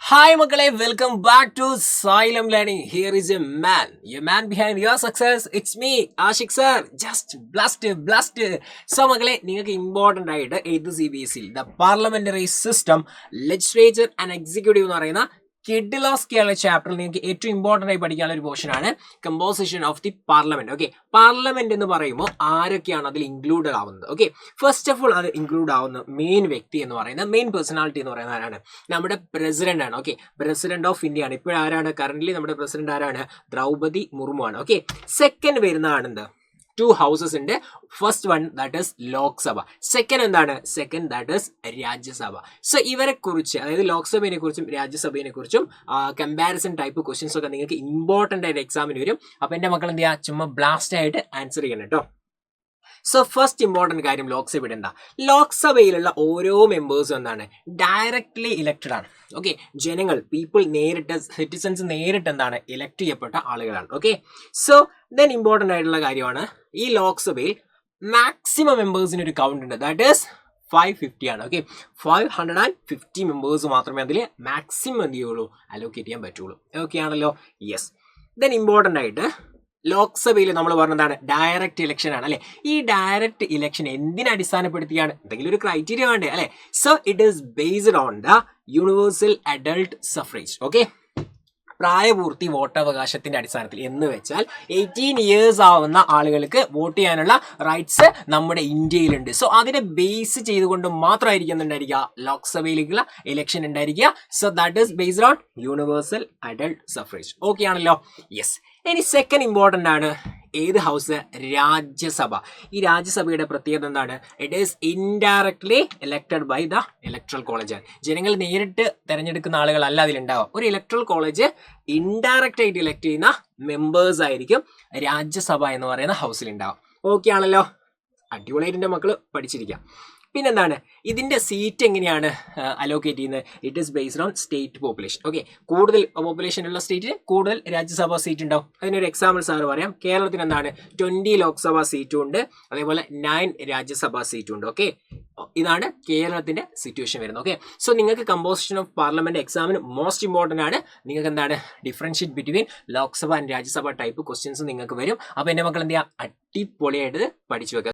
Hi Makale, welcome back to Silent Learning. Here is a man behind your success. It's me, Ashik sir. Just blast. So Makale, നിങ്ങൾക്ക് important ആയിട്ട് ഏത് CBSE the parliamentary system, legislature and executive എന്ന് പറയുന്ന കിഡിലോസ്കിയുള്ള ചാപ്റ്ററിൽ നിങ്ങൾക്ക് ഏറ്റവും important ആയി പഠിക്കാനുള്ള ഒരു പോർഷൻ ആണ് composition of the parliament. Okay, parliament എന്ന് പറയുമ്പോൾ ആരൊക്കെയാണ് അതിൽ ഇൻക്ലൂഡഡ് ആവുന്നത്? ഓക്കെ, ഫസ്റ്റ് ഓഫ് ഓൾ അത് ഇൻക്ലൂഡ് ആവുന്ന മെയിൻ വ്യക്തി എന്ന് പറയുന്നത്, മെയിൻ പേഴ്സണാലിറ്റി എന്ന് പറയുന്നത് ആരാണ്? നമ്മുടെ പ്രസിഡന്റ് ആണ്. ഓക്കെ, പ്രസിഡന്റ് ഓഫ് ഇന്ത്യ ആണ്. ഇപ്പോഴാരാണ് കറന്റ് നമ്മുടെ പ്രസിഡന്റ് ആരാണ്? ദ്രൗപദി മുർമു ആണ്. ഓക്കെ, സെക്കൻഡ് വരുന്നതാണ് എന്ത്? ടു ഹൗസസ് ഉണ്ട്. First one that is Lok Sabha, second എന്താണ്? Second that is Rajya Sabha. So ഇവരെ കുറിച്ച്, അതായത് ലോക്സഭയെ കുറിച്ചും രാജ്യസഭയെ കുറിച്ചും കമ്പാരിസൺ ടൈപ്പ് ക്വസ്റ്റ്യൻസ് ഒക്കെ നിങ്ങൾക്ക് ഇമ്പോർട്ടൻ്റ് ആയിട്ട് എക്സാമിന് വരും. അപ്പൊ എന്റെ മക്കൾ എന്ത് ചെയ്യുക? ചുമ്മാ ബ്ലാസ്റ്റ് ആയിട്ട് ആൻസർ ചെയ്യണം കേട്ടോ. സോ ഫസ്റ്റ് ഇമ്പോർട്ടൻറ്റ് കാര്യം ലോക്സഭയുടെ എന്താ? ലോക്സഭയിലുള്ള ഓരോ മെമ്പേഴ്സും എന്താണ്? ഡയറക്ട്ലി ഇലക്റ്റഡ് ആണ്. ഓക്കെ, ജനങ്ങൾ, പീപ്പിൾ നേരിട്ട്, സിറ്റിസൺസ് നേരിട്ട് എന്താണ്? ഇലക്ട് ചെയ്യപ്പെട്ട ആളുകളാണ്. ഓക്കെ, സോ ദെൻ ഇമ്പോർട്ടൻ്റ് ആയിട്ടുള്ള കാര്യമാണ് ഈ ലോക്സഭയിൽ മാക്സിമം മെമ്പേഴ്സിന് ഒരു കൗണ്ട് ഉണ്ട്. ദാറ്റ് ഈസ് 550 ആണ്. ഓക്കെ, 550 മെമ്പേഴ്സ് മാത്രമേ അതിൽ മാക്സിമം എന്ത് ചെയ്യുള്ളൂ? അലോക്കേറ്റ് ചെയ്യാൻ പറ്റുള്ളൂ. ഓക്കെ ആണല്ലോ? യെസ്. ദെൻ ഇമ്പോർട്ടൻ്റ് ആയിട്ട് ലോക്സഭയിൽ നമ്മൾ പറഞ്ഞതാണ് ഡയറക്റ്റ് ഇലക്ഷൻ ആണ് അല്ലെ. ഈ ഡയറക്റ്റ് ഇലക്ഷൻ എന്തിനെ അടിസ്ഥാനപ്പെടുത്തിയാണ്? എന്തെങ്കിലും ഒരു ക്രൈറ്റീരിയ വേണ്ടേ അല്ലെ? So it is based on the universal adult suffrage. Okay, പ്രായപൂർത്തി വോട്ടവകാശത്തിന്റെ അടിസ്ഥാനത്തിൽ എന്ന് വെച്ചാൽ 18 ഇയേഴ്സ് ആവുന്ന ആളുകൾക്ക് വോട്ട് ചെയ്യാനുള്ള റൈറ്റ്സ് നമ്മുടെ ഇന്ത്യയിലുണ്ട്. സോ അതിനെ ബേസ് ചെയ്തുകൊണ്ട് മാത്രമായിരിക്കും ഉണ്ടായിരിക്കുക ലോക്സഭയിലേക്കുള്ള ഇലക്ഷൻ ഉണ്ടായിരിക്കുക. So that is based on universal adult suffrage. Okay ആണല്ലോ? യെസ്. ഇനി സെക്കൻഡ് ഇമ്പോർട്ടൻ്റ് ആണ് ഏത് ഹൗസ്? രാജ്യസഭ. ഈ രാജ്യസഭയുടെ പ്രത്യേകത എന്താണ്? It is indirectly elected by the electoral college. ജനങ്ങൾ നേരിട്ട് തെരഞ്ഞെടുക്കുന്ന ആളുകളല്ല അതിലുണ്ടാവുക. ഒരു ഇലക്ട്രൽ കോളേജ് ഇൻഡയറക്റ്റ് ആയിട്ട് ഇലക്ട് ചെയ്യുന്ന മെമ്പേഴ്സ് ആയിരിക്കും രാജ്യസഭ എന്ന് പറയുന്ന ഹൗസിൽ ഉണ്ടാവുക. ഓക്കെ ആണല്ലോ? അടിപൊളിയായിട്ട് മക്കൾ പഠിച്ചിരിക്കാം. പിന്നെന്താണ് ഇതിന്റെ സീറ്റ് എങ്ങനെയാണ് അലോക്കേറ്റ് ചെയ്യുന്നത്? It is based on state population. Okay, കൂടുതൽ പോപ്പുലേഷൻ ഉള്ള സ്റ്റേറ്റിന് കൂടുതൽ രാജ്യസഭാ സീറ്റ് ഉണ്ടാവും. അതിനൊരു എക്സാമ്പിൾ സാറ് പറയാം. കേരളത്തിന് എന്താണ്? 20 ലോക്സഭാ സീറ്റും ഉണ്ട്, അതേപോലെ 9 രാജ്യസഭാ സീറ്റും ഉണ്ട്. ഓക്കെ, ഇതാണ് കേരളത്തിന്റെ സിറ്റുവേഷൻ വരുന്നത്. ഓക്കെ, സോ നിങ്ങൾക്ക് കമ്പോസിഷൻ ഓഫ് പാർലമെന്റ് എക്സാമിന് മോസ്റ്റ് ഇമ്പോർട്ടൻ്റ് ആണ്. നിങ്ങൾക്ക് എന്താണ്? Differentiate between Lok Sabha and Rajya Sabha type questions നിങ്ങൾക്ക് വരും. അപ്പൊ എന്റെ മക്കൾ എന്ത് ചെയ്യുക? അടിപൊളിയായിട്ട് പഠിച്ചു വെക്കുക.